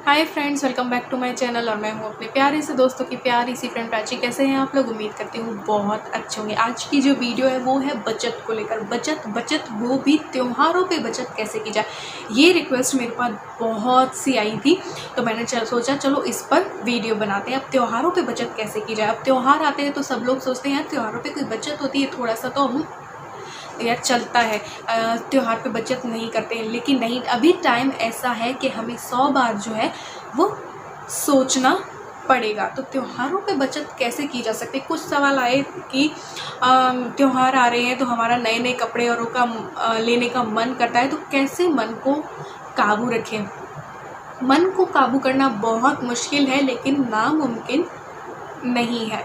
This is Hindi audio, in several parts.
Hi friends, welcome back to my channel. और मैं हूँ अपने प्यारे से दोस्तों की प्यारी सी फ्रेंड प्राची। कैसे हैं आप लोग? उम्मीद करती हूँ बहुत अच्छे होंगे। आज की जो वीडियो है वो है बचत को लेकर। बचत वो भी त्योहारों पे बचत कैसे की जाए, ये रिक्वेस्ट मेरे पास बहुत सी आई थी, तो मैंने सोचा चलो इस पर वीडियो बनाते हैं। अब त्योहारों पर बचत कैसे की जाए। अब त्यौहार आते हैं तो सब लोग सोचते हैं यार त्योहारों पर कोई बचत होती है, थोड़ा सा तो हम यार चलता है, त्योहार पे बचत नहीं करते हैं। लेकिन नहीं, अभी टाइम ऐसा है कि हमें 100 बार जो है वो सोचना पड़ेगा। तो त्योहारों पे बचत कैसे की जा सकती है। कुछ सवाल आए कि त्योहार आ रहे हैं तो हमारा नए नए कपड़े और का लेने का मन करता है, तो कैसे मन को काबू रखें। मन को काबू करना बहुत मुश्किल है लेकिन नामुमकिन नहीं है।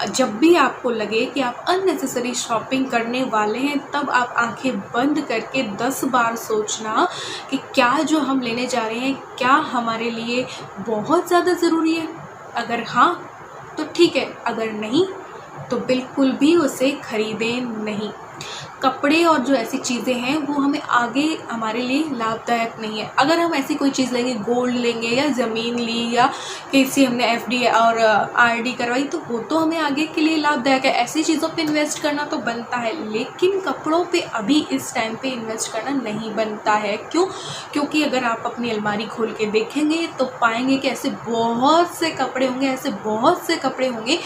जब भी आपको लगे कि आप अननेसेसरी शॉपिंग करने वाले हैं, तब आप आंखें बंद करके 10 बार सोचना कि क्या जो हम लेने जा रहे हैं क्या हमारे लिए बहुत ज़्यादा ज़रूरी है। अगर हाँ तो ठीक है, अगर नहीं तो बिल्कुल भी उसे खरीदें नहीं। कपड़े और जो ऐसी चीज़ें हैं वो हमें आगे हमारे लिए लाभदायक नहीं है। अगर हम ऐसी कोई चीज़ लेंगे, गोल्ड लेंगे या ज़मीन ली या किसी हमने एफडी और आरडी करवाई, तो वो तो हमें आगे के लिए लाभदायक है। ऐसी चीज़ों पे इन्वेस्ट करना तो बनता है, लेकिन कपड़ों पे अभी इस टाइम पे इन्वेस्ट करना नहीं बनता है। क्यों? क्योंकि अगर आप अपनी अलमारी खोल के देखेंगे तो पाएंगे कि ऐसे बहुत से कपड़े होंगे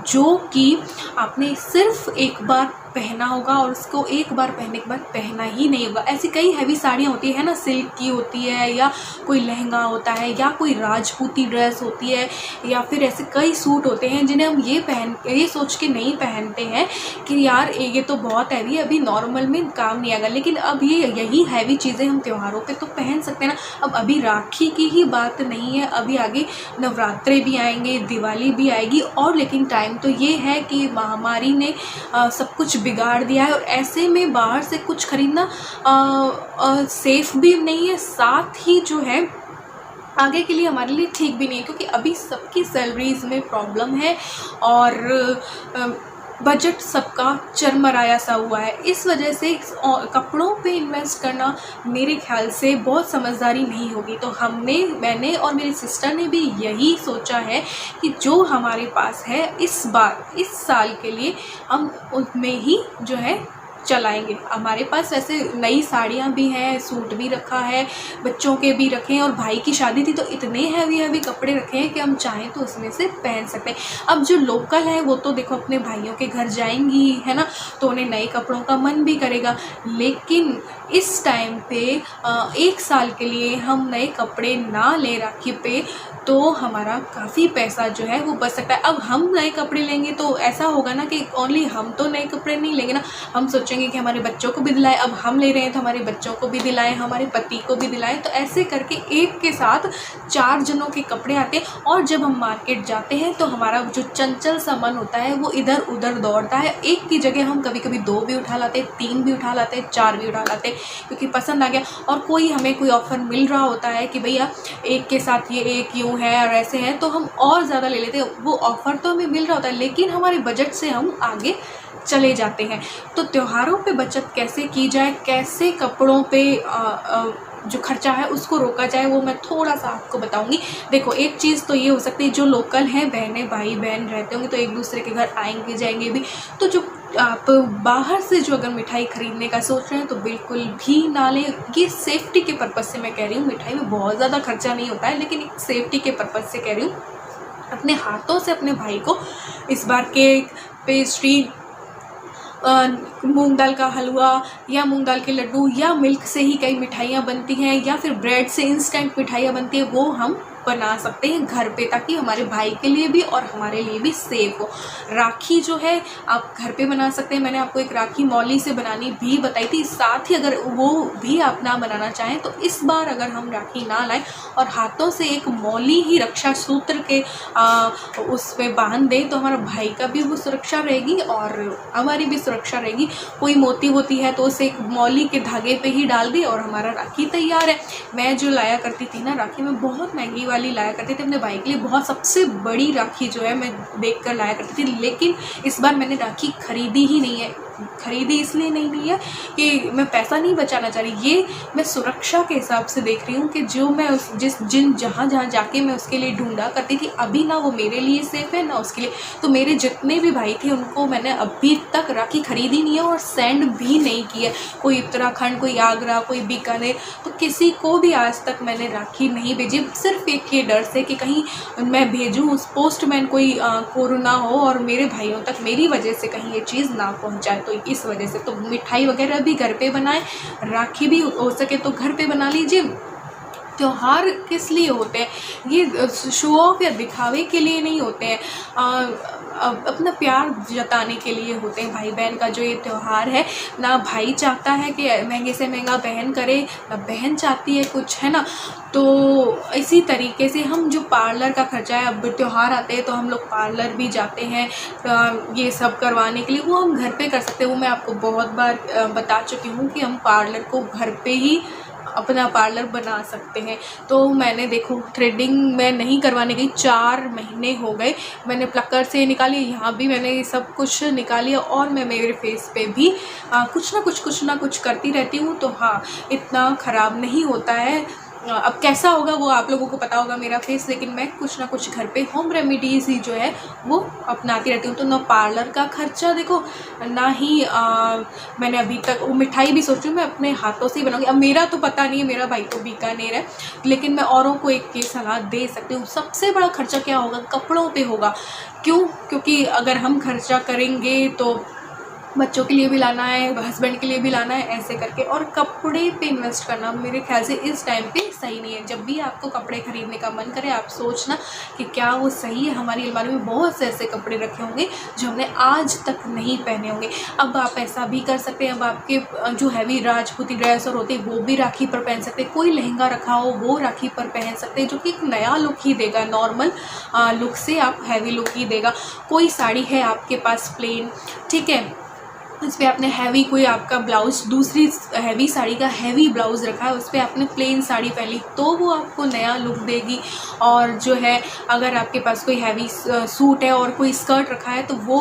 जो कि आपने सिर्फ एक बार पहना होगा और उसको एक बार पहनने के बाद पहना ही नहीं होगा। ऐसी कई हैवी साड़ियाँ होती है ना, सिल्क की होती है, या कोई लहंगा होता है, या कोई राजपूती ड्रेस होती है, या फिर ऐसे कई सूट होते हैं जिन्हें हम ये सोच के नहीं पहनते हैं कि यार ये तो बहुत हैवी है, अभी नॉर्मल में काम नहीं आएगा। लेकिन अब यही हैवी चीज़ें हम त्योहारों पे तो पहन सकते हैं ना। अब अभी राखी की ही बात नहीं है, अभी आगे नवरात्रे भी आएंगे, दिवाली भी आएगी, और लेकिन टाइम तो ये है कि महामारी ने सब कुछ बिगाड़ दिया है। और ऐसे में बाहर से कुछ खरीदना सेफ भी नहीं है, साथ ही जो है आगे के लिए हमारे लिए ठीक भी नहीं है, क्योंकि अभी सबकी सैलरीज में प्रॉब्लम है और बजट सबका चरमराया सा हुआ है। इस वजह से कपड़ों पे इन्वेस्ट करना मेरे ख्याल से बहुत समझदारी नहीं होगी। तो मैंने और मेरी सिस्टर ने भी यही सोचा है कि जो हमारे पास है इस साल के लिए हम उसमें ही जो है चलाएंगे। हमारे पास वैसे नई साड़ियाँ भी हैं, सूट भी रखा है, बच्चों के भी रखे हैं, और भाई की शादी थी तो इतने हैवी कपड़े रखे हैं कि हम चाहें तो उसमें से पहन सकते हैं। अब जो लोकल है वो तो देखो अपने भाइयों के घर जाएंगी है ना, तो उन्हें नए कपड़ों का मन भी करेगा। लेकिन इस टाइम पे 1 साल के लिए हम नए कपड़े ना ले राखी पे तो हमारा काफ़ी पैसा जो है वो बच सकता है। अब हम नए कपड़े लेंगे तो ऐसा होगा ना कि ओनली हम तो नए कपड़े नहीं लेंगे ना, हम सोचेंगे कि हमारे बच्चों को भी दिलाएं। अब हम ले रहे हैं तो हमारे बच्चों को भी दिलाएं, हमारे पति को भी दिलाएं। तो ऐसे करके एक के साथ 4 जनों के कपड़े आते हैं। और जब हम मार्केट जाते हैं तो हमारा जो चंचल सा मन होता है वो इधर उधर दौड़ता है। एक की जगह हम कभी कभी 2 भी उठा लाते, 3 भी उठा लाते, 4 भी उठा लाते, क्योंकि पसंद आ गया। और हमें कोई ऑफ़र मिल रहा होता है कि भैया एक के साथ ये एक यूँ है और ऐसे हैं, तो हम और ज़्यादा ले लेते हैं। वो ऑफ़र तो हमें मिल रहा होता है लेकिन हमारे बजट से हम आगे चले जाते हैं। तो त्योहारों पे बचत कैसे की जाए, कैसे कपड़ों पे जो खर्चा है उसको रोका जाए, वो मैं थोड़ा सा आपको बताऊंगी। देखो, एक चीज़ तो ये हो सकती है, जो लोकल हैं, भाई बहन रहते होंगे तो एक दूसरे के घर आएंगे जाएंगे भी, तो जो आप बाहर से जो अगर मिठाई ख़रीदने का सोच रहे हैं तो बिल्कुल भी ना लें। ये सेफ्टी के पर्पज़ से मैं कह रही हूँ। मिठाई में बहुत ज़्यादा खर्चा नहीं होता है, लेकिन एक सेफ्टी के पर्पज़ से कह रही हूँ। अपने हाथों से अपने भाई को इस बार केक, पेस्ट्री, मूंग दाल का हलवा या मूंग दाल के लड्डू, या मिल्क से ही कई मिठाइयाँ बनती हैं, या फिर ब्रेड से इंस्टेंट मिठाइयाँ बनती है, वो हम बना सकते हैं घर पे, ताकि हमारे भाई के लिए भी और हमारे लिए भी सेफ हो। राखी जो है आप घर पे बना सकते हैं। मैंने आपको एक राखी मौली से बनानी भी बताई थी। साथ ही अगर वो भी आप ना बनाना चाहें तो इस बार अगर हम राखी ना लाएं और हाथों से एक मौली ही रक्षा सूत्र के उस पर बांध दें, तो हमारा भाई का भी वो सुरक्षा रहेगी और हमारी भी सुरक्षा रहेगी। कोई मोती होती है तो उसे एक मौली के धागे पे ही डाल दें और हमारा राखी तैयार है। मैं जो लाया करती थी ना राखी, में बहुत महंगी वाली लाया करती थी अपने भाई के लिए, बहुत सबसे बड़ी राखी जो है मैं देख कर लाया करती थी, लेकिन इस बार मैंने राखी खरीदी ही नहीं है। खरीदी इसलिए नहीं ली है कि मैं पैसा नहीं बचाना चाह रही, ये मैं सुरक्षा के हिसाब से देख रही हूँ कि जो मैं जहाँ जाके मैं उसके लिए ढूंढा करती थी, अभी ना वो मेरे लिए सेफ़ है ना उसके लिए। तो मेरे जितने भी भाई थे उनको मैंने अभी तक राखी खरीदी नहीं है और सेंड भी नहीं की है। कोई उत्तराखंड, कोई आगरा, कोई बीकानेर, तो किसी को भी आज तक मैंने राखी नहीं भेजी, सिर्फ एक ये डर से कि कहीं मैं भेजूँ उस पोस्टमैन कोई कोरोना हो और मेरे भाइयों तक मेरी वजह से कहीं ये चीज़ ना पहुँच जाए। तो इस वजह से तो मिठाई वगैरह भी घर पे बनाएं, राखी भी हो सके तो घर पे बना लीजिए। त्यौहार किस लिए होते हैं? ये शो ऑफ या दिखावे के लिए नहीं होते हैं, अपना प्यार जताने के लिए होते हैं। भाई बहन का जो ये त्यौहार है, ना भाई चाहता है कि महंगे से महंगा बहन करे, ना बहन चाहती है कुछ, है ना। तो इसी तरीके से हम जो पार्लर का खर्चा है, अब त्यौहार आते हैं तो हम लोग पार्लर भी जाते हैं ये सब करवाने के लिए, वो हम घर पे कर सकते हैं। वो मैं आपको बहुत बार बता चुकी हूँ कि हम पार्लर को घर पे ही अपना पार्लर बना सकते हैं। तो मैंने देखो थ्रेडिंग मैं नहीं करवाने गई, 4 महीने हो गए, मैंने प्लकर से निकाली, यहाँ भी मैंने सब कुछ निकाली और मैं मेरे फेस पे भी कुछ ना कुछ करती रहती हूँ। तो हाँ, इतना ख़राब नहीं होता है। अब कैसा होगा वो आप लोगों को पता होगा मेरा फेस, लेकिन मैं कुछ ना कुछ घर पे होम रेमेडीज़ ही जो है वो अपनाती रहती हूँ। तो ना पार्लर का खर्चा देखो, ना ही मैंने अभी तक वो मिठाई भी सोच रही हूँ मैं अपने हाथों से ही बनाऊँगी। अब मेरा तो पता नहीं है, मेरा भाई तो बीकानेर है, लेकिन मैं औरों को एक ये सलाह दे सकती हूँ। सबसे बड़ा खर्चा क्या होगा? कपड़ों पे होगा। क्यों? क्योंकि अगर हम खर्चा करेंगे तो बच्चों के लिए भी लाना है, हस्बैंड के लिए भी लाना है, ऐसे करके। और कपड़े पे इन्वेस्ट करना मेरे ख्याल से इस टाइम पे सही नहीं है। जब भी आपको कपड़े खरीदने का मन करे, आप सोचना कि क्या वो सही है। हमारी अलमारी में बहुत से ऐसे कपड़े रखे होंगे जो हमने आज तक नहीं पहने होंगे। अब आप ऐसा भी कर सकते हैं, अब आपके जो हैवी राजपूती ड्रेस और होती है वो भी राखी पर पहन सकते हैं। कोई लहंगा रखा हो वो राखी पर पहन सकते हैं, जो कि एक नया लुक ही देगा। नॉर्मल लुक से आप हैवी लुक ही देगा। कोई साड़ी है आपके पास प्लेन, ठीक है, इस पर आपने हैवी कोई आपका ब्लाउज़, दूसरी हैवी साड़ी का हैवी ब्लाउज़ रखा है, उस पर आपने प्लेन साड़ी पहनी, तो वो आपको नया लुक देगी। और जो है अगर आपके पास कोई हैवी सूट है और कोई स्कर्ट रखा है, तो वो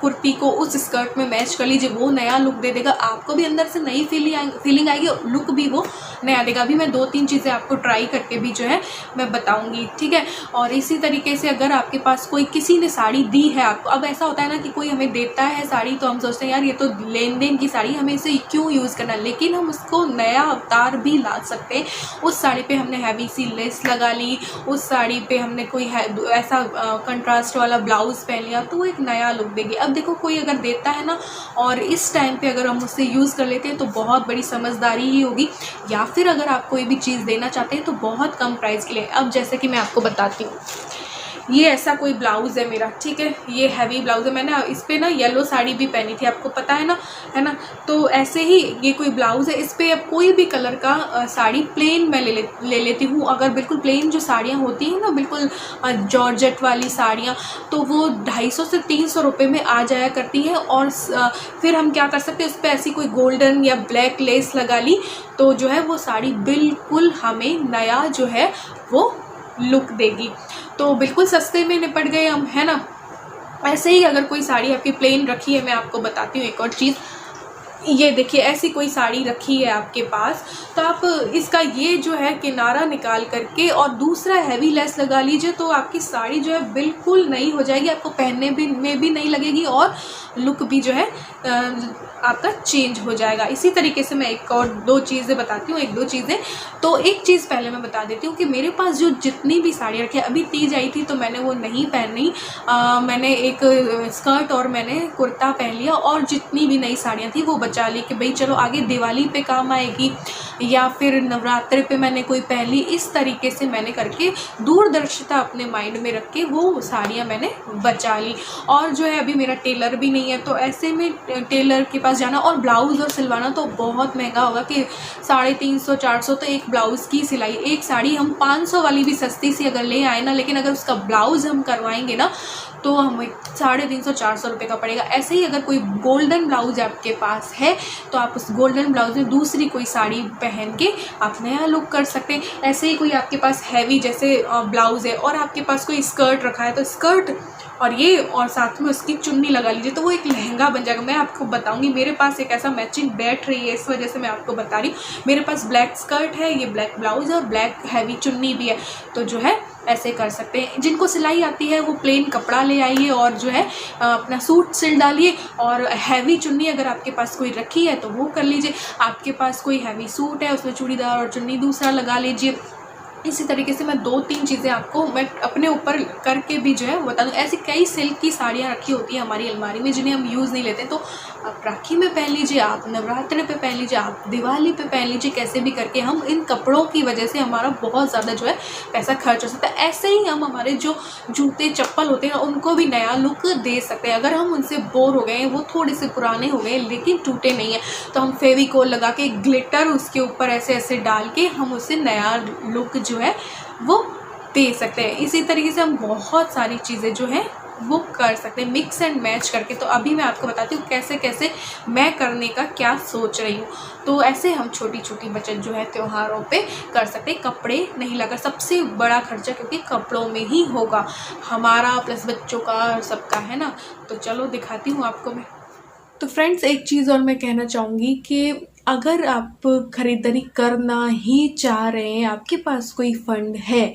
कुर्ती को उस स्कर्ट में मैच कर लीजिए, वो नया लुक दे देगा। आपको भी अंदर से नई फीलिंग आएगी और लुक भी वो नया देगा। अभी मैं 2-3 चीज़ें आपको ट्राई करके भी जो है मैं बताऊँगी, ठीक है। और इसी तरीके से अगर आपके पास कोई किसी ने साड़ी दी है आपको, अब ऐसा होता है ना कि कोई हमें देता है साड़ी तो हम सोचते हैं यार ये तो लेन देन की साड़ी, हमें इसे क्यों यूज़ करना, लेकिन हम उसको नया अवतार भी ला सकते हैं। उस साड़ी पे हमने हैवी सी लेस लगा ली, उस साड़ी पे हमने कोई ऐसा कंट्रास्ट वाला ब्लाउज़ पहन लिया, तो वो एक नया लुक देगी। अब देखो कोई अगर देता है ना और इस टाइम पे अगर हम उससे यूज़ कर लेते हैं तो बहुत बड़ी समझदारी ही होगी। या फिर अगर आप कोई भी चीज़ देना चाहते हैं तो बहुत कम प्राइस के लिए। अब जैसे कि मैं आपको बताती हूँ, ये ऐसा कोई ब्लाउज़ है मेरा, ठीक है, ये हैवी ब्लाउज़ है। मैंने इस पर ना येलो साड़ी भी पहनी थी, आपको पता है ना। तो ऐसे ही ये कोई ब्लाउज़ है, इस पर अब कोई भी कलर का साड़ी प्लेन मैं ले लेती हूँ। अगर बिल्कुल प्लेन जो साड़ियाँ होती हैं ना, बिल्कुल जॉर्जेट वाली साड़ियाँ, तो वो 250 से 300 रुपये में आ जाया करती है। और फिर हम क्या कर सकते हैं, उस पर ऐसी कोई गोल्डन या ब्लैक लेस लगा ली, तो जो है वो साड़ी बिल्कुल हमें नया जो है वो लुक देगी। तो बिल्कुल सस्ते में निपट गए हम, है ना। ऐसे ही अगर कोई साड़ी आपकी प्लेन रखी है, मैं आपको बताती हूँ एक और चीज़। ये देखिए ऐसी कोई साड़ी रखी है आपके पास, तो आप इसका ये जो है किनारा निकाल करके और दूसरा हैवी लेस लगा लीजिए, तो आपकी साड़ी जो है बिल्कुल नई हो जाएगी। आपको पहनने में भी नहीं लगेगी और लुक भी जो है आपका चेंज हो जाएगा। इसी तरीके से मैं एक और 2 चीज़ें बताती हूँ, 1-2 चीज़ें। तो एक चीज़ पहले मैं बता देती हूँ कि मेरे पास जो जितनी भी साड़ियाँ रखी है, अभी तीज आई थी तो मैंने वो नहीं पहनी, मैंने एक स्कर्ट और मैंने कुर्ता पहन लिया, और जितनी भी नई साड़ियाँ थी वो बचा ली कि भाई चलो आगे दिवाली पे काम आएगी या फिर नवरात्रि पे मैंने कोई पहन ली। इस तरीके से मैंने करके दूरदर्शिता अपने माइंड में रख के वो साड़ियाँ मैंने बचा ली। और जो है अभी मेरा टेलर भी नहीं है, तो ऐसे में टेलर के पास पास जाना, और ब्लाउज़ और सिलवाना तो बहुत महंगा होगा कि 350 400 तो एक ब्लाउज़ की सिलाई। एक साड़ी हम 500 वाली भी सस्ती सी अगर ले आए ना, लेकिन अगर उसका ब्लाउज़ हम करवाएंगे ना तो हमें 350 400 रुपये का पड़ेगा। ऐसे ही अगर कोई गोल्डन ब्लाउज आपके पास है तो आप उस गोल्डन ब्लाउज में दूसरी कोई साड़ी पहन के आप नया लुक कर सकते हैं। ऐसे ही कोई आपके पास हैवी जैसे ब्लाउज़ है और आपके पास कोई स्कर्ट रखा है तो स्कर्ट और ये और साथ में उसकी चुन्नी लगा लीजिए तो वो एक लहंगा बन जाएगा। मैं आपको बताऊंगी, मेरे पास एक ऐसा मैचिंग बैठ रही है, इस वजह से मैं आपको बता रही हूँ। मेरे पास ब्लैक स्कर्ट है, ये ब्लैक ब्लाउज है और ब्लैक हैवी चुन्नी भी है, तो जो है ऐसे कर सकते हैं। जिनको सिलाई आती है वो प्लेन कपड़ा ले आइए और जो है अपना सूट सिल डालिए, और हैवी चुन्नी अगर आपके पास कोई रखी है तो वो कर लीजिए। आपके पास कोई हैवी सूट है उसमें चूड़ीदार और चुन्नी दूसरा लगा लीजिए। इसी तरीके से मैं 2-3 चीज़ें आपको मैं अपने ऊपर करके भी जो है बता दूँ। ऐसी कई सिल्क की साड़ियाँ रखी होती हैं हमारी अलमारी में जिन्हें हम यूज़ नहीं लेते, तो आप राखी में पहन लीजिए, आप नवरात्रि पे पहन लीजिए, आप दिवाली पे पहन लीजिए। कैसे भी करके हम इन कपड़ों की वजह से हमारा बहुत ज़्यादा जो है पैसा खर्च हो सकता है। ऐसे ही हम हमारे जो जूते चप्पल होते हैं उनको भी नया लुक दे सकते हैं। अगर हम उनसे बोर हो गए हैं, वो थोड़े से पुराने हो गए लेकिन टूटे नहीं हैं, तो हम फेविकोल लगा के ग्लिटर उसके ऊपर ऐसे ऐसे डाल के हम उसे नया लुक जो है वो दे सकते हैं। इसी तरीके से हम बहुत सारी चीज़ें जो हैं वो कर सकते हैं मिक्स एंड मैच करके। तो अभी मैं आपको बताती हूँ कैसे कैसे मैं करने का क्या सोच रही हूँ। तो ऐसे हम छोटी छोटी बचत जो है त्योहारों पे कर सकते हैं, कपड़े नहीं लाकर। सबसे बड़ा खर्चा क्योंकि कपड़ों में ही होगा हमारा प्लस बच्चों का सबका, है ना। तो चलो दिखाती हूँ आपको मैं। तो फ्रेंड्स एक चीज़ और मैं कहना चाहूँगी कि अगर आप ख़रीदारी करना ही चाह रहे हैं, आपके पास कोई फ़ंड है,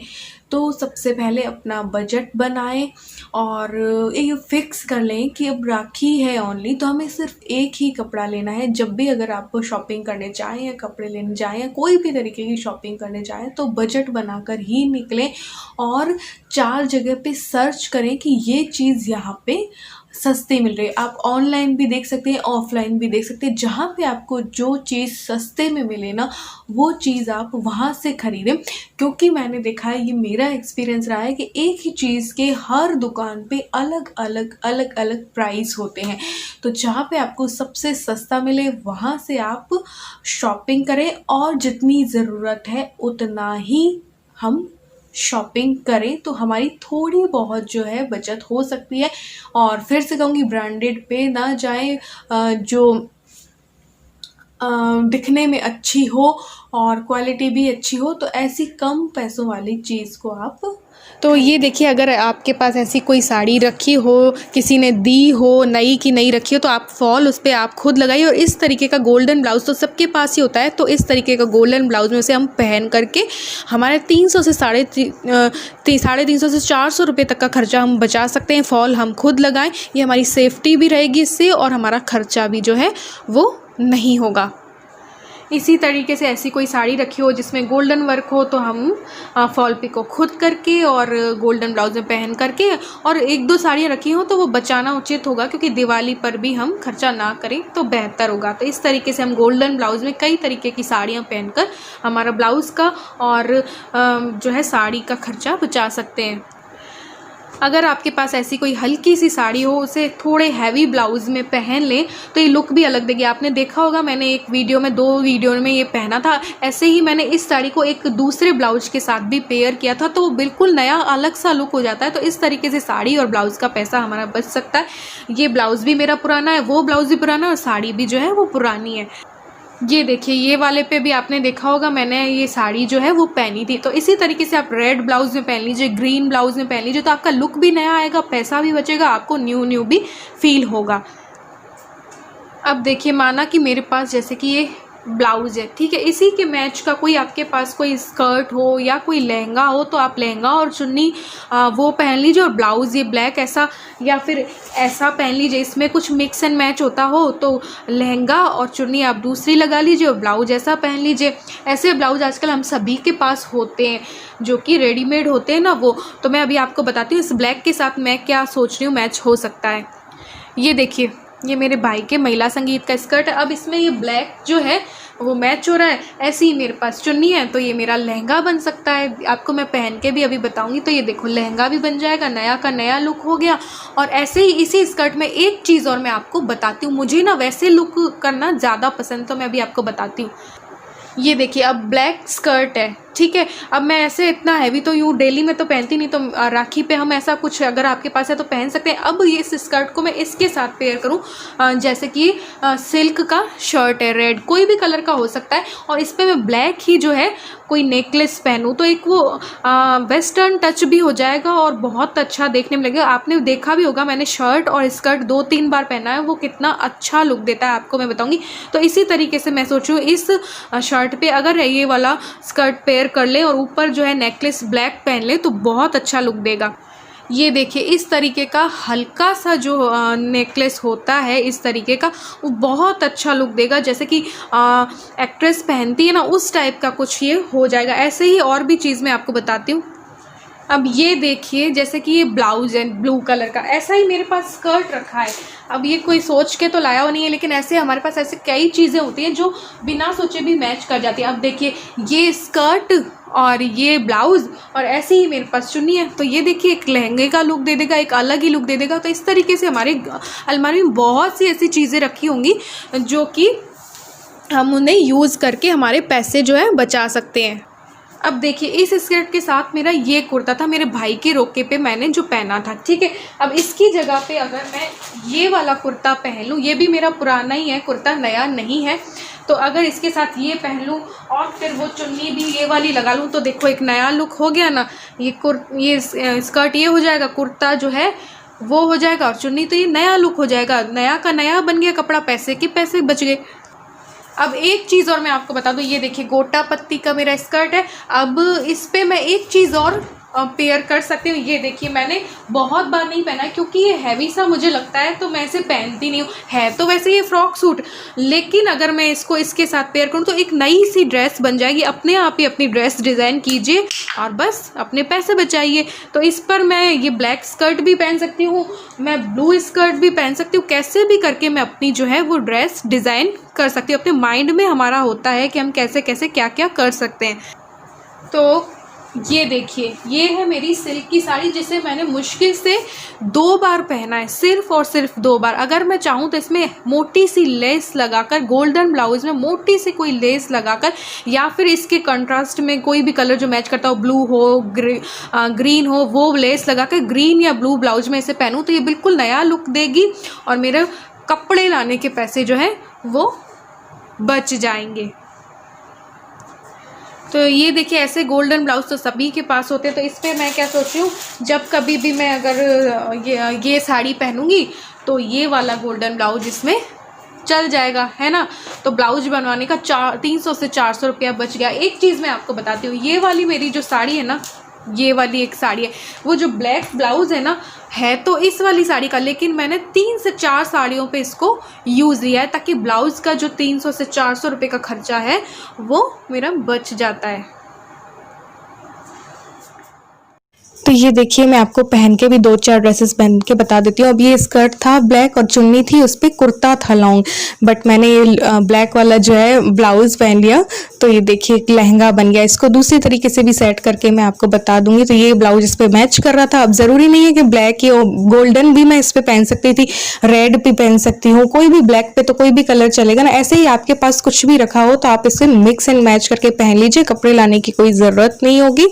तो सबसे पहले अपना बजट बनाएं और ये फिक्स कर लें कि अब राखी है ओनली, तो हमें सिर्फ एक ही कपड़ा लेना है। जब भी अगर आप शॉपिंग करने जाएँ या कपड़े लेने जाएँ या कोई भी तरीके की शॉपिंग करने जाएँ तो बजट बनाकर ही निकलें, और 4 जगह पे सर्च करें कि ये चीज़ यहाँ पे सस्ती मिल रही है। आप ऑनलाइन भी देख सकते हैं, ऑफलाइन भी देख सकते हैं। जहाँ पे आपको जो चीज़ सस्ते में मिले ना वो चीज़ आप वहाँ से ख़रीदें, क्योंकि मैंने देखा है, ये मेरा एक्सपीरियंस रहा है कि एक ही चीज़ के हर दुकान पे अलग अलग प्राइस होते हैं। तो जहाँ पे आपको सबसे सस्ता मिले वहाँ से आप शॉपिंग करें, और जितनी ज़रूरत है उतना ही हम शॉपिंग करें, तो हमारी थोड़ी बहुत जो है बचत हो सकती है। और फिर से कहूँगी, ब्रांडेड पे ना जाएं, जो दिखने में अच्छी हो और क्वालिटी भी अच्छी हो, तो ऐसी कम पैसों वाली चीज़ को आप। तो ये देखिए, अगर आपके पास ऐसी कोई साड़ी रखी हो, किसी ने दी हो, नई की नई रखी हो, तो आप फॉल उस पर आप खुद लगाइए। और इस तरीके का गोल्डन ब्लाउज़ तो सबके पास ही होता है, तो इस तरीके का गोल्डन ब्लाउज़ में से हम पहन करके हमारे 300 से 350 से 400 रुपये तक का खर्चा हम बचा सकते हैं। फॉल हम खुद लगाएं, ये हमारी सेफ्टी भी रहेगी इससे, और हमारा खर्चा भी जो है वो नहीं होगा। इसी तरीके से ऐसी कोई साड़ी रखी हो जिसमें गोल्डन वर्क हो, तो हम फॉल पिक को खुद करके और गोल्डन ब्लाउज में पहन करके, और 1-2 साड़ियाँ रखी हो तो वो बचाना उचित होगा, क्योंकि दिवाली पर भी हम खर्चा ना करें तो बेहतर होगा। तो इस तरीके से हम गोल्डन ब्लाउज में कई तरीके की साड़ियाँ पहनकर हमारा ब्लाउज़ का और जो है साड़ी का खर्चा बचा सकते हैं। अगर आपके पास ऐसी कोई हल्की सी साड़ी हो, उसे थोड़े हैवी ब्लाउज़ में पहन लें तो ये लुक भी अलग देगी। आपने देखा होगा, मैंने एक वीडियो में 2 वीडियो में ये पहना था। ऐसे ही मैंने इस साड़ी को एक दूसरे ब्लाउज के साथ भी पेयर किया था, तो बिल्कुल नया अलग सा लुक हो जाता है। तो इस तरीके से साड़ी और ब्लाउज़ का पैसा हमारा बच सकता है। ये ब्लाउज़ भी मेरा पुराना है, वो ब्लाउज़ भी पुराना है, और साड़ी भी जो है वो पुरानी है। ये देखिए, ये वाले पे भी आपने देखा होगा, मैंने ये साड़ी जो है वो पहनी थी। तो इसी तरीके से आप रेड ब्लाउज़ में पहन लीजिए, ग्रीन ब्लाउज़ में पहन लीजिए, तो आपका लुक भी नया आएगा, पैसा भी बचेगा, आपको न्यू भी फील होगा। अब देखिए, माना कि मेरे पास जैसे कि ये ब्लाउज़ है, ठीक है, इसी के मैच का कोई आपके पास कोई स्कर्ट हो या कोई लहंगा हो, तो आप लहंगा और चुन्नी वो पहन लीजिए, और ब्लाउज़ ये ब्लैक ऐसा या फिर ऐसा पहन लीजिए। इसमें कुछ मिक्स एंड मैच होता हो तो लहंगा और चुन्नी आप दूसरी लगा लीजिए और ब्लाउज़ ऐसा पहन लीजिए। ऐसे ब्लाउज़ आजकल हम सभी के पास होते हैं, जो कि रेडीमेड होते हैं ना वो। तो मैं अभी आपको बताती हूँ इस ब्लैक के साथ मैं क्या सोच रही हूँ मैच हो सकता है। ये देखिए, ये मेरे भाई के महिला संगीत का स्कर्ट है। अब इसमें ये ब्लैक जो है वो मैच हो रहा है। ऐसे ही मेरे पास चुन्नी है तो ये मेरा लहंगा बन सकता है। आपको मैं पहन के भी अभी बताऊंगी। तो ये देखो लहंगा भी बन जाएगा, नया का नया लुक हो गया। और ऐसे ही इसी स्कर्ट में एक चीज़ और मैं आपको बताती हूँ, मुझे ना वैसे लुक करना ज़्यादा पसंद, तो मैं अभी आपको बताती हूँ। ये देखिए अब ब्लैक स्कर्ट है, ठीक है। अब मैं ऐसे इतना हैवी तो यूँ डेली में तो पहनती नहीं, तो राखी पे हम ऐसा कुछ अगर आपके पास है तो पहन सकते हैं। अब ये इस स्कर्ट को मैं इसके साथ पेयर करूँ, जैसे कि सिल्क का शर्ट है, रेड कोई भी कलर का हो सकता है, और इस पर मैं ब्लैक ही जो है कोई नेकलेस पहनूँ तो एक वो वेस्टर्न टच भी हो जाएगा और बहुत अच्छा देखने में लगेगा। आपने देखा भी होगा मैंने शर्ट और स्कर्ट 2-3 बार पहना है, वो कितना अच्छा लुक देता है आपको मैं बताऊँगी। तो इसी तरीके से मैं सोचूँ इस शर्ट पे अगर ये वाला स्कर्ट पेयर कर ले और ऊपर जो है नेकलेस ब्लैक पहन ले तो बहुत अच्छा लुक देगा। ये देखिए इस तरीके का हल्का सा जो नेकलेस होता है इस तरीके का, वो बहुत अच्छा लुक देगा, जैसे कि एक्ट्रेस पहनती है ना उस टाइप का कुछ ये हो जाएगा। ऐसे ही और भी चीज़ मैं आपको बताती हूँ। अब ये देखिए जैसे कि ये ब्लाउज है ब्लू कलर का, ऐसा ही मेरे पास स्कर्ट रखा है। अब ये कोई सोच के तो लाया हो नहीं है, लेकिन ऐसे हमारे पास ऐसे कई चीज़ें होती हैं जो बिना सोचे भी मैच कर जाती है। अब देखिए ये स्कर्ट और ये ब्लाउज़ और ऐसे ही मेरे पास चुन्नी है, तो ये देखिए एक लहंगे का लुक दे देगा, एक अलग ही लुक दे देगा। तो इस तरीके से हमारे अलमारी में बहुत सी ऐसी चीज़ें रखी होंगी जो कि हम उन्हें यूज़ करके हमारे पैसे जो है बचा सकते हैं। अब देखिए इस स्कर्ट के साथ मेरा ये कुर्ता था, मेरे भाई के रोके पे मैंने जो पहना था, ठीक है। अब इसकी जगह पे अगर मैं ये वाला कुर्ता पहन लूँ, ये भी मेरा पुराना ही है कुर्ता, नया नहीं है, तो अगर इसके साथ ये पहन लूँ और फिर वो चुन्नी भी ये वाली लगा लूँ तो देखो एक नया लुक हो गया ना। ये स्कर्ट ये हो जाएगा, कुर्ता जो है वो हो जाएगा और चुन्नी तो ये नया लुक हो जाएगा, नया का नया बन गया कपड़ा, पैसे के पैसे बच गए। अब एक चीज़ और मैं आपको बता दूं, ये देखिए गोटा पत्ती का मेरा स्कर्ट है। अब इस पे मैं एक चीज़ और पेयर कर सकती हूँ। ये देखिए मैंने बहुत बार नहीं पहना क्योंकि ये हैवी सा मुझे लगता है तो मैं इसे पहनती नहीं हूँ। है तो वैसे ये फ्रॉक सूट, लेकिन अगर मैं इसको इसके साथ पेयर करूँ तो एक नई सी ड्रेस बन जाएगी। अपने आप ही अपनी ड्रेस डिज़ाइन कीजिए और बस अपने पैसे बचाइए। तो इस पर मैं ये ब्लैक स्कर्ट भी पहन सकती हूँ, मैं ब्लू स्कर्ट भी पहन सकती हूँ, कैसे भी करके मैं अपनी जो है वो ड्रेस डिज़ाइन कर सकती हूँ। अपने माइंड में हमारा होता है कि हम कैसे कैसे क्या क्या कर सकते हैं। तो ये देखिए ये है मेरी सिल्क की साड़ी, जिसे मैंने मुश्किल से 2 बार पहना है, सिर्फ और सिर्फ 2 बार। अगर मैं चाहूँ तो इसमें मोटी सी लेस लगाकर, गोल्डन ब्लाउज में मोटी सी कोई लेस लगाकर, या फिर इसके कंट्रास्ट में कोई भी कलर जो मैच करता हो, ब्लू हो ग्रीन हो, वो लेस लगाकर ग्रीन या ब्लू ब्लाउज में इसे पहनूँ तो ये बिल्कुल नया लुक देगी और मेरे कपड़े लाने के पैसे जो हैं वो बच जाएंगे। तो ये देखिए ऐसे गोल्डन ब्लाउज तो सभी के पास होते हैं। तो इस पर मैं क्या सोच रही हूँ, जब कभी भी मैं अगर ये साड़ी पहनूंगी तो ये वाला गोल्डन ब्लाउज इसमें चल जाएगा, है ना। तो ब्लाउज बनवाने का 300 से 400 रुपया बच गया। एक चीज़ मैं आपको बताती हूँ, ये वाली मेरी जो साड़ी है ना, ये वाली एक साड़ी है, वो जो ब्लैक ब्लाउज है ना, है तो इस वाली साड़ी का, लेकिन मैंने 3 से 4 साड़ियों पे इसको यूज़ लिया है ताकि ब्लाउज़ का जो 300 से 400 रुपये का खर्चा है वो मेरा बच जाता है। तो ये देखिए मैं आपको पहन के भी 2-4 ड्रेसेस पहन के बता देती हूँ। अब ये स्कर्ट था ब्लैक और चुन्नी थी, उस पर कुर्ता था लॉन्ग, बट मैंने ये ब्लैक वाला जो है ब्लाउज़ पहन लिया तो ये देखिए एक लहंगा बन गया। इसको दूसरी तरीके से भी सेट करके मैं आपको बता दूंगी। तो ये ब्लाउज इस पर मैच कर रहा था। अब ज़रूरी नहीं है कि ब्लैक ही, गोल्डन भी मैं इस पर पहन सकती थी, रेड भी पहन सकती हूँ, कोई भी ब्लैक पे तो कोई भी कलर चलेगा ना। ऐसे ही आपके पास कुछ भी रखा हो तो आप इसे मिक्स एंड मैच करके पहन लीजिए, कपड़े लाने की कोई ज़रूरत नहीं होगी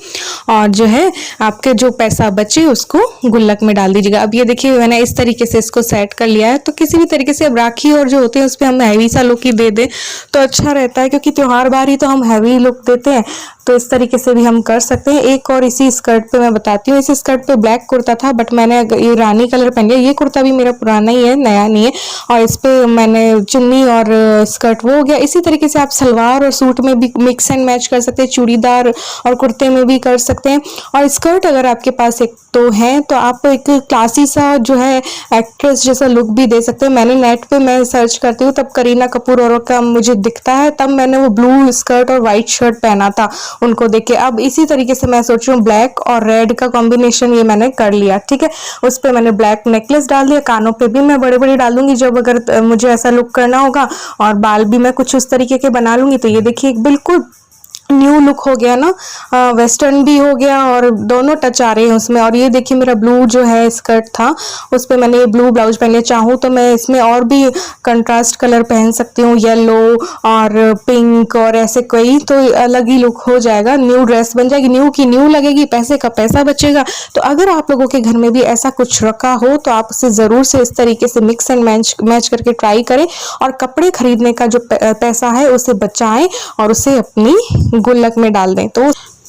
और जो है आपके जो पैसा बचे उसको गुल्लक में डाल दीजिएगा। अब ये देखिए मैंने इस तरीके से इसको सेट कर लिया है। तो किसी भी तरीके से अब राखी और जो होते हैं उस पर हम हैवी सा लुक ही दे दें तो अच्छा रहता है, क्योंकि त्योहार बार ही तो हम हैवी लुक देते हैं। तो इस तरीके से भी हम कर सकते हैं। एक और इसी स्कर्ट पे मैं बताती हूँ। इस स्कर्ट पे ब्लैक कुर्ता था बट मैंने ये रानी कलर पहन लिया। ये कुर्ता भी मेरा पुराना ही है, नया नहीं है, और इस पे मैंने चुन्नी और स्कर्ट वो हो गया। इसी तरीके से आप सलवार और सूट में भी मिक्स एंड मैच कर सकते हैं, चूड़ीदार और कुर्ते में भी कर सकते हैं। और स्कर्ट अगर आपके पास एक तो है तो आप एक क्लासी सा जो है एक्ट्रेस जैसा लुक भी दे सकते हैं। मैंने नेट पे मैं सर्च करती हूँ तब करीना कपूर और का मुझे दिखता है, तब मैंने वो ब्लू स्कर्ट और वाइट शर्ट पहना था। उनको देख के। अब इसी तरीके से मैं सोच रही हूँ ब्लैक और रेड का कॉम्बिनेशन ये मैंने कर लिया, ठीक है। उस पर मैंने ब्लैक नेकलेस डाल दिया, कानों पे भी मैं बड़े बड़े डालूंगी जब अगर मुझे ऐसा लुक करना होगा, और बाल भी मैं कुछ उस तरीके के बना लूंगी। तो ये देखिए एक बिल्कुल न्यू लुक हो गया ना, वेस्टर्न भी हो गया और दोनों टच आ रहे हैं उसमें। और ये देखिए मेरा ब्लू जो है स्कर्ट था, उस पर मैंने ब्लू ब्लाउज पहने। चाहूँ तो मैं इसमें और भी कंट्रास्ट कलर पहन सकती हूँ, येलो और पिंक और ऐसे कोई, तो अलग ही लुक हो जाएगा। न्यू ड्रेस बन जाएगी, न्यू की न्यू लगेगी, पैसे का पैसा बचेगा। तो अगर आप लोगों के घर में भी ऐसा कुछ रखा हो तो आप उसे ज़रूर से इस तरीके से मिक्स एंड मैच करके ट्राई करें, और कपड़े खरीदने का जो पैसा है उसे बचाएं और उसे अपनी गुल्लक में डाल दें।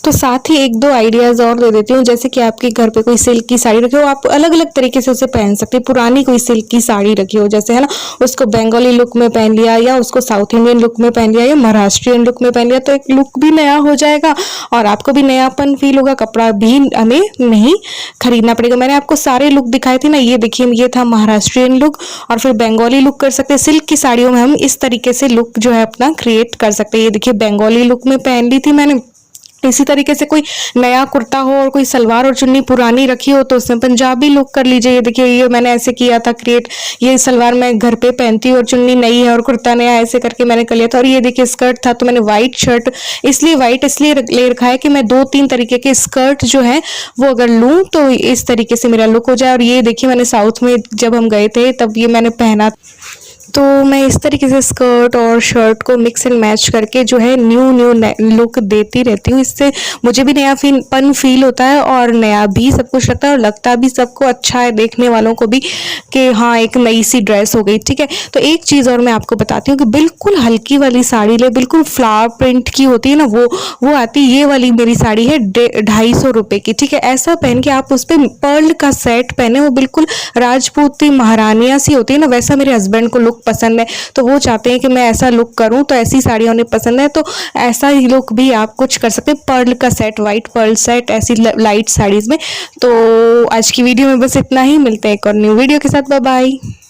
तो साथ ही एक दो आइडियाज़ और दे देती हूँ। जैसे कि आपके घर पे कोई सिल्क की साड़ी रखी हो, आप अलग अलग तरीके से उसे पहन सकते हैं। पुरानी कोई सिल्क की साड़ी रखी हो, जैसे है ना, उसको बंगाली लुक में पहन लिया, या उसको साउथ इंडियन लुक में पहन लिया, या महाराष्ट्रियन लुक में पहन लिया, तो एक लुक भी नया हो जाएगा और आपको भी नयापन फील होगा। कपड़ा भी हमें नहीं खरीदना पड़ेगा। मैंने आपको सारे लुक दिखाए थे ना, ये देखिए ये था महाराष्ट्रियन लुक, और फिर बंगाली लुक कर सकते हैं। सिल्क की साड़ियों में हम इस तरीके से लुक जो है अपना क्रिएट कर सकते हैं। ये देखिए बंगाली लुक में पहन ली थी मैंने। इसी तरीके से कोई नया कुर्ता हो और कोई सलवार और चुन्नी पुरानी रखी हो तो उसमें पंजाबी लुक कर लीजिए। ये देखिए ये मैंने ऐसे किया था क्रिएट, ये सलवार मैं घर पे पहनती हूँ और चुन्नी नई है और कुर्ता नया, ऐसे करके मैंने कर लिया था। और ये देखिए स्कर्ट था, तो मैंने वाइट शर्ट इसलिए ले रखा है कि मैं 2-3 तरीके के स्कर्ट जो है वो अगर लूँ तो इस तरीके से मेरा लुक हो जाए। और ये देखिए मैंने साउथ में जब हम गए थे तब ये मैंने पहना, तो मैं इस तरीके से स्कर्ट और शर्ट को मिक्स एंड मैच करके जो है न्यू लुक देती रहती हूँ। इससे मुझे भी नयापन फील होता है और नया भी सब कुछ लगता है, और लगता भी सबको अच्छा है, देखने वालों को भी, कि हाँ एक नई सी ड्रेस हो गई, ठीक है। तो एक चीज़ और मैं आपको बताती हूँ कि बिल्कुल हल्की वाली साड़ी ले, बिल्कुल फ्लावर प्रिंट की होती है ना, वो आती, ये वाली मेरी साड़ी है 250 रुपये की, ठीक है। ऐसा पहन के आप उस पर पर्ल का सेट पहने, वो बिल्कुल राजपूती महारानियाँ सी होती है ना, वैसा मेरे हस्बैंड को लुक पसंद है। तो वो चाहते हैं कि मैं ऐसा लुक करूं, तो ऐसी साड़ियां उन्हें पसंद है, तो ऐसा ही लुक भी आप कुछ कर सकते हैं। पर्ल का सेट, वाइट पर्ल सेट, ऐसी लाइट साड़ीज में। तो आज की वीडियो में बस इतना ही, मिलते हैं एक और न्यू वीडियो के साथ। Bye bye.